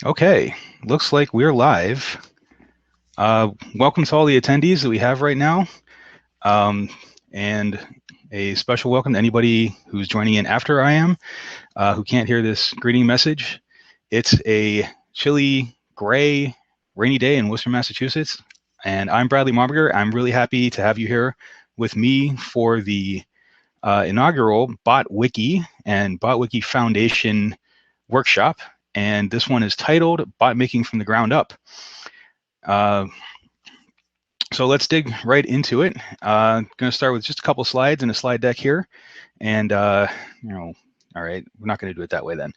Okay, looks like we're live. Welcome to all the attendees that we have right now, and a special welcome to anybody who's joining in after I am, who can't hear this greeting message. It's a chilly, gray, rainy day in Worcester, Massachusetts, and I'm Bradley Marberger. I'm really happy to have you here with me for the inaugural Botwiki and Botwiki Foundation workshop, and this one is titled Botmaking from the Ground Up. So let's dig right into it. Going to start with just a couple slides and a slide deck here, and all right, we're not going to do it that way then.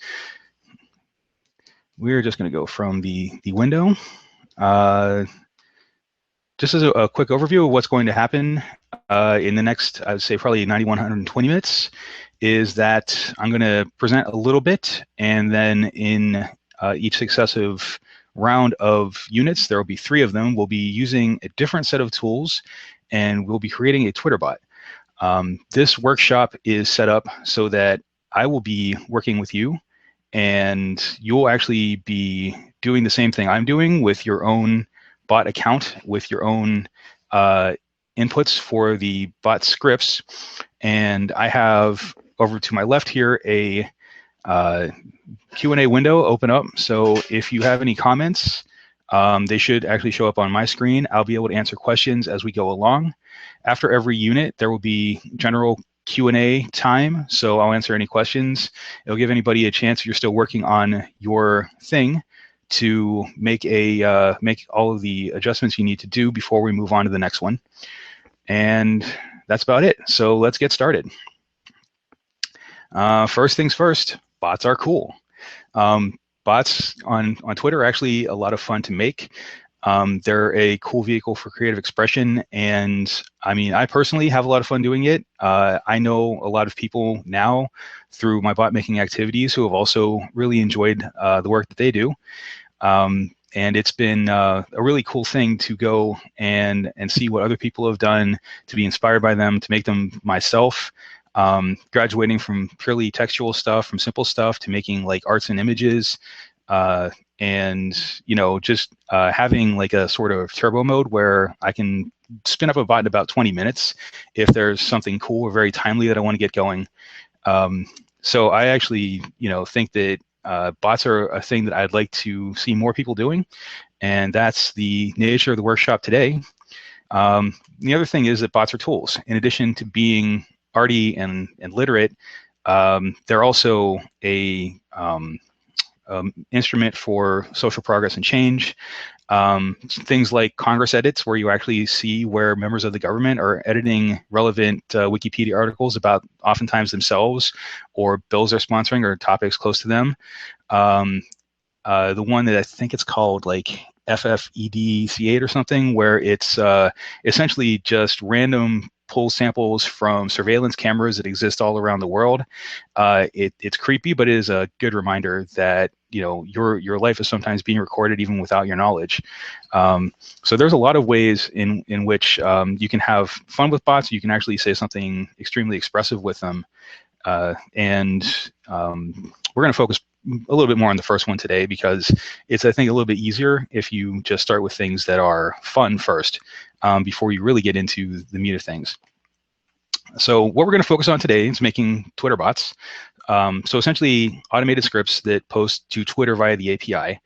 We're just going to go from the window. Just as a quick overview of what's going to happen in the next, I would say probably 90, 120 minutes, is that I'm going to present a little bit, and then in each successive round of units, there will be 3 of them. We'll be using a different set of tools, and we'll be creating a Twitter bot. This workshop is set up so that I will be working with you, and you'll actually be doing the same thing I'm doing with your own bot account, with your own inputs for the bot scripts. And I have over to my left here a Q&A window open up. So if you have any comments, they should actually show up on my screen. I'll be able to answer questions as we go along. After every unit, there will be general Q&A time, so I'll answer any questions. It'll give anybody a chance, if you're still working on your thing, to make all of the adjustments you need to do before we move on to the next one. And that's about it. So let's get started. First things first, bots are cool. Bots on Twitter are actually a lot of fun to make. They're a cool vehicle for creative expression, and I mean, I personally have a lot of fun doing it. I know a lot of people now through my bot making activities who have also really enjoyed the work that they do. And it's been a really cool thing to go and see what other people have done, to be inspired by them, to make them myself. Graduating from purely textual stuff, from simple stuff, to making like arts and images, and just having like a sort of turbo mode where I can spin up a bot in about 20 minutes if there's something cool or very timely that I want to get going. So I actually think that bots are a thing that I'd like to see more people doing, and that's the nature of the workshop today. The other thing is that bots are tools. In addition to being arty and literate, they're also a instrument for social progress and change. Things like Congress edits, where you actually see where members of the government are editing relevant Wikipedia articles about oftentimes themselves, or bills they're sponsoring, or topics close to them. The one that I think it's called like FFEDC8 or something, where it's essentially just random pull samples from surveillance cameras that exist all around the world. It's creepy, but it is a good reminder that your life is sometimes being recorded even without your knowledge. So there's a lot of ways in which you can have fun with bots. You can actually say something extremely expressive with them. And we're going to focus a little bit more on the first one today, because it's, I think, a little bit easier if you just start with things that are fun first, before you really get into the meat of things. So what we're going to focus on today is making Twitter bots. So essentially automated scripts that post to Twitter via the API.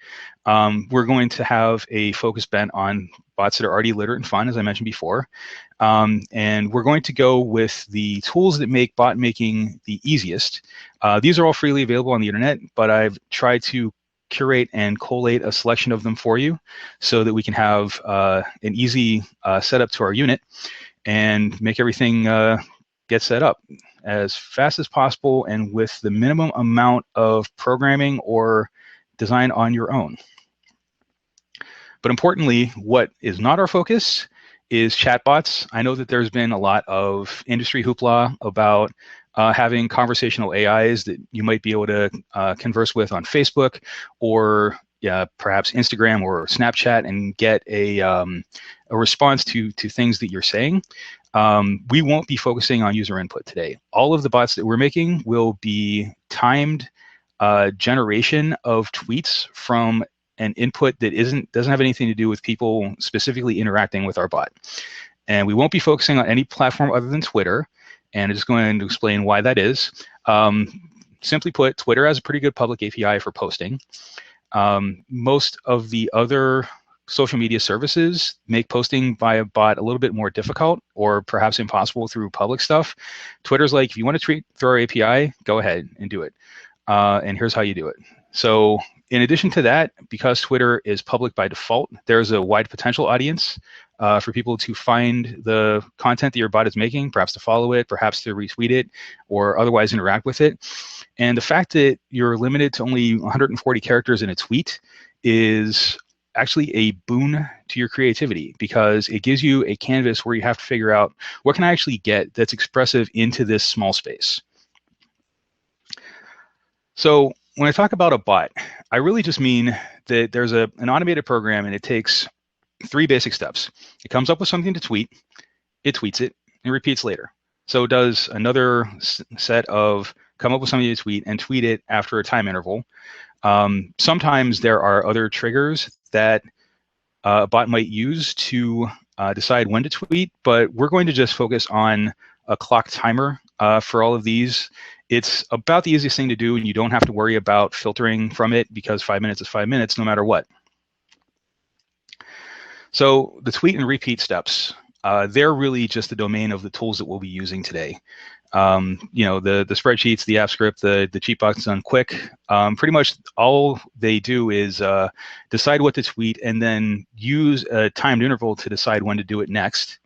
We're going to have a focus bent on bots that are already literate and fun, as I mentioned before. And we're going to go with the tools that make bot making the easiest. These are all freely available on the internet, but I've tried to curate and collate a selection of them for you so that we can have an easy setup to our unit and make everything get set up as fast as possible and with the minimum amount of programming or design on your own. But importantly, what is not our focus is chatbots. I know that there's been a lot of industry hoopla about having conversational AIs that you might be able to converse with on Facebook, or perhaps Instagram or Snapchat, and get a response to things that you're saying. We won't be focusing on user input today. All of the bots that we're making will be timed generation of tweets from an input that doesn't have anything to do with people specifically interacting with our bot. And we won't be focusing on any platform other than Twitter. And I'm just going to explain why that is. Simply put, Twitter has a pretty good public API for posting. Most of the other social media services make posting by a bot a little bit more difficult or perhaps impossible through public stuff. Twitter's like, if you want to tweet through our API, go ahead and do it. And here's how you do it. So in addition to that, because Twitter is public by default, there's a wide potential audience for people to find the content that your bot is making, perhaps to follow it, perhaps to retweet it, or otherwise interact with it. And the fact that you're limited to only 140 characters in a tweet is actually a boon to your creativity, because it gives you a canvas where you have to figure out, what can I actually get that's expressive into this small space? So when I talk about a bot, I really just mean that there's an automated program, and it takes 3 basic steps. It comes up with something to tweet, it tweets it, and repeats later. So it does another set of come up with something to tweet and tweet it after a time interval. Sometimes there are other triggers that a bot might use to decide when to tweet, but we're going to just focus on a clock timer for all of these. It's about the easiest thing to do, and you don't have to worry about filtering from it, because 5 minutes is 5 minutes no matter what. So the tweet and repeat steps, they're really just the domain of the tools that we'll be using today. The spreadsheets, the app script, the cheatbox done quick. Pretty much all they do is decide what to tweet and then use a timed interval to decide when to do it next.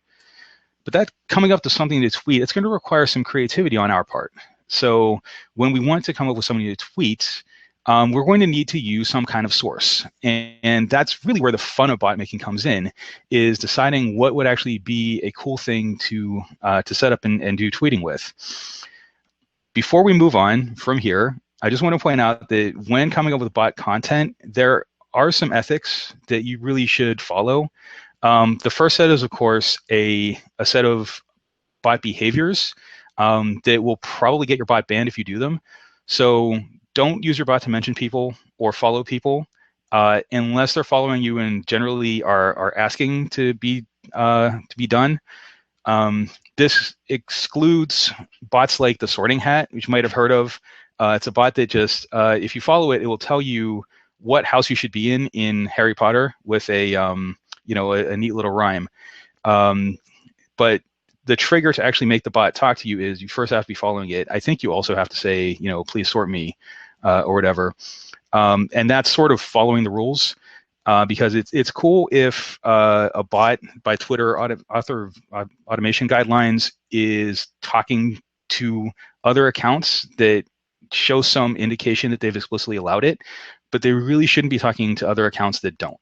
But that coming up to something to tweet, it's going to require some creativity on our part. So when we want to come up with something to tweet, we're going to need to use some kind of source. And that's really where the fun of bot making comes in, is deciding what would actually be a cool thing to set up and do tweeting with. Before we move on from here, I just want to point out that when coming up with bot content, there are some ethics that you really should follow. The first set is, of course, a set of bot behaviors that will probably get your bot banned if you do them. So don't use your bot to mention people or follow people unless they're following you and generally are asking to be done. This excludes bots like the Sorting Hat, which you might have heard of. It's a bot that just, if you follow it, it will tell you what house you should be in Harry Potter with a neat little rhyme. But the trigger to actually make the bot talk to you is you first have to be following it. I think you also have to say, please sort me or whatever. And that's sort of following the rules because it's cool if a bot by Twitter author of automation guidelines is talking to other accounts that show some indication that they've explicitly allowed it, but they really shouldn't be talking to other accounts that don't.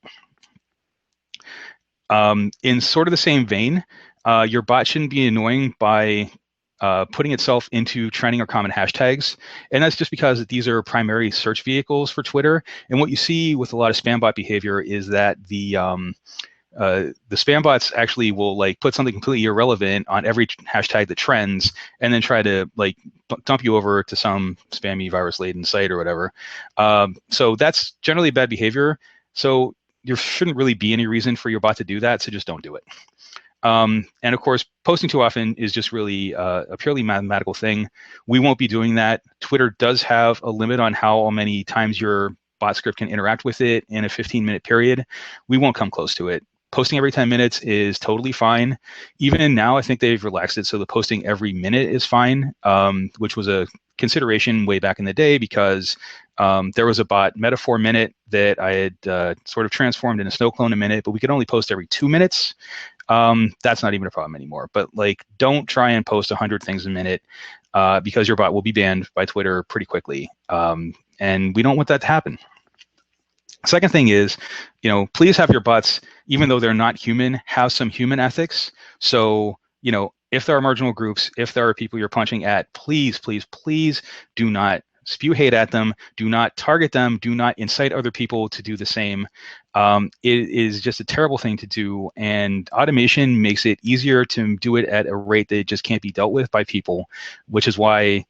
In sort of the same vein, your bot shouldn't be annoying by putting itself into trending or common hashtags. And that's just because these are primary search vehicles for Twitter. And what you see with a lot of spam bot behavior is that the spam bots actually will put something completely irrelevant on every hashtag that trends and then try to dump you over to some spammy virus-laden site or whatever. So that's generally bad behavior. So there shouldn't really be any reason for your bot to do that, so just don't do it. And of course, posting too often is just really a purely mathematical thing. We won't be doing that. Twitter does have a limit on how many times your bot script can interact with it in a 15-minute period. We won't come close to it. Posting every 10 minutes is totally fine. Even now, I think they've relaxed it, so the posting every minute is fine, which was a consideration way back in the day because there was a bot, Metaphor Minute, that I had sort of transformed into Snow Clone a Minute, but we could only post every 2 minutes. That's not even a problem anymore. But don't try and post 100 things a minute because your bot will be banned by Twitter pretty quickly. And we don't want that to happen. Second thing is, please have your bots, even though they're not human, have some human ethics. So, if there are marginal groups, if there are people you're punching at, please, please, please do not spew hate at them. Do not target them. Do not incite other people to do the same. It is just a terrible thing to do, and automation makes it easier to do it at a rate that just can't be dealt with by people, which is why,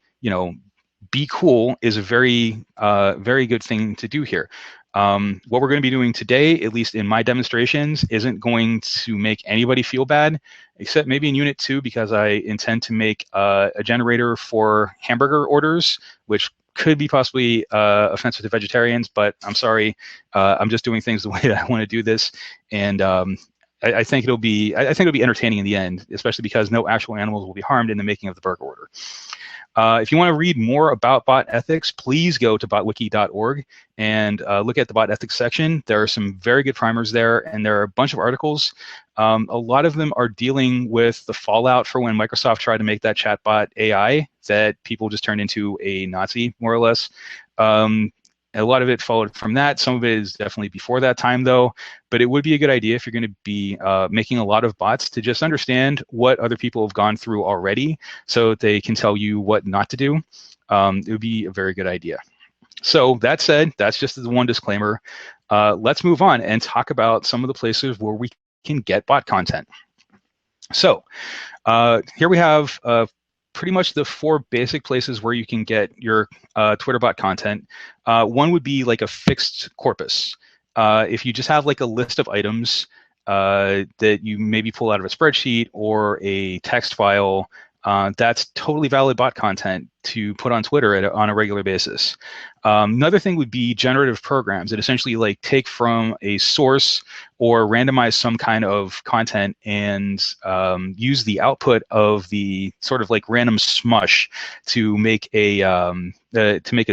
be cool is a very good thing to do here. What we're going to be doing today, at least in my demonstrations, isn't going to make anybody feel bad, except maybe in Unit 2, because I intend to make a generator for hamburger orders, which could be possibly offensive to vegetarians, but I'm sorry. I'm just doing things the way that I want to do this, and I think it'll be entertaining in the end, especially because no actual animals will be harmed in the making of the burger order. If you want to read more about bot ethics, please go to botwiki.org and look at the bot ethics section. There are some very good primers there, and there are a bunch of articles. A lot of them are dealing with the fallout for when Microsoft tried to make that chatbot AI that people just turned into a Nazi, more or less. A lot of it followed from that. Some of it is definitely before that time, though. But it would be a good idea if you're going to be making a lot of bots to just understand what other people have gone through already so that they can tell you what not to do. It would be a very good idea. So that said, that's just the one disclaimer. Let's move on and talk about some of the places where we can get bot content. So here we have pretty much the 4 basic places where you can get your Twitter bot content. One would be like a fixed corpus. If you just have like a list of items that you maybe pull out of a spreadsheet or a text file, that's totally valid bot content to put on Twitter on a regular basis. Another thing would be generative programs that essentially like take from a source or randomize some kind of content and use the output of the sort of like random smush to make a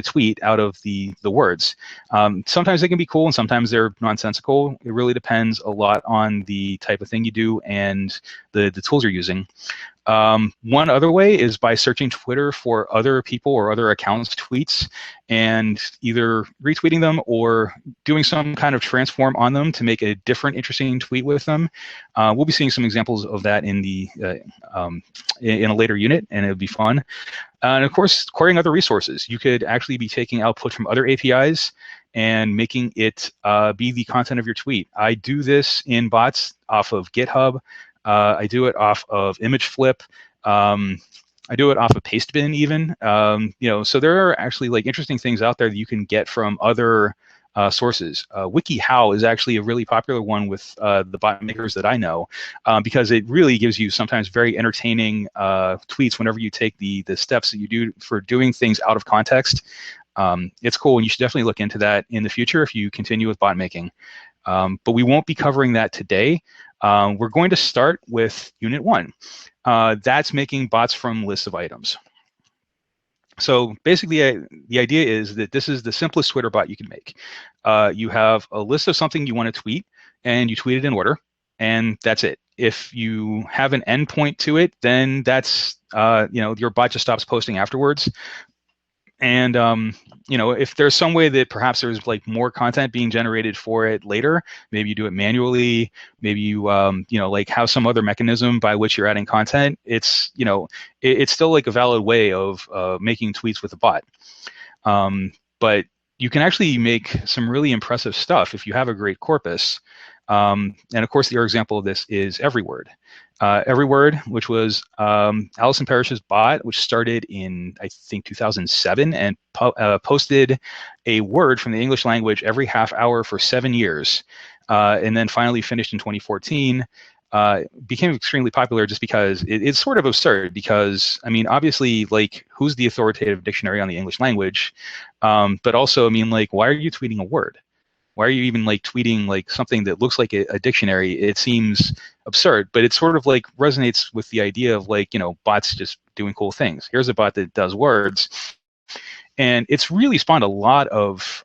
tweet out of the words. Sometimes they can be cool and sometimes they're nonsensical. It really depends a lot on the type of thing you do and the tools you're using. One other way is by searching Twitter for other people or other accounts' tweets and either retweeting them or doing some kind of transform on them to make a different, interesting tweet with them. We'll be seeing some examples of that in in a later unit, and it'll be fun. And of course, querying other resources. You could actually be taking output from other APIs and making it be the content of your tweet. I do this in bots off of GitHub. I do it off of ImageFlip. I do it off of Pastebin even. So there are actually like interesting things out there that you can get from other sources. WikiHow is actually a really popular one with the bot makers that I know because it really gives you sometimes very entertaining tweets whenever you take the steps that you do for doing things out of context. It's cool, and you should definitely look into that in the future if you continue with bot making. But we won't be covering that today. We're going to start with Unit 1. That's making bots from lists of items. So basically, the idea is that this is the simplest Twitter bot you can make. You have a list of something you want to tweet, and you tweet it in order, and that's it. If you have an endpoint to it, then that's your bot just stops posting afterwards. And if there's some way that perhaps there's like more content being generated for it later, maybe you do it manually, maybe you like have some other mechanism by which you're adding content. It's it's still like a valid way of making tweets with a bot. But you can actually make some really impressive stuff if you have a great corpus. And of course, your example of this is Everyword. Everyword, which was Alison Parrish's bot, which started in, I think, 2007 and posted a word from the English language every half hour for 7 years, and then finally finished in 2014. Became extremely popular just because it's sort of absurd because, I mean, obviously, like, who's the authoritative dictionary on the English language? But also, I mean, like, why are you tweeting a word? Why are you even like tweeting like something that looks like a dictionary? It seems absurd, but it sort of like resonates with the idea of like, bots just doing cool things. Here's a bot that does words. And it's really spawned a lot of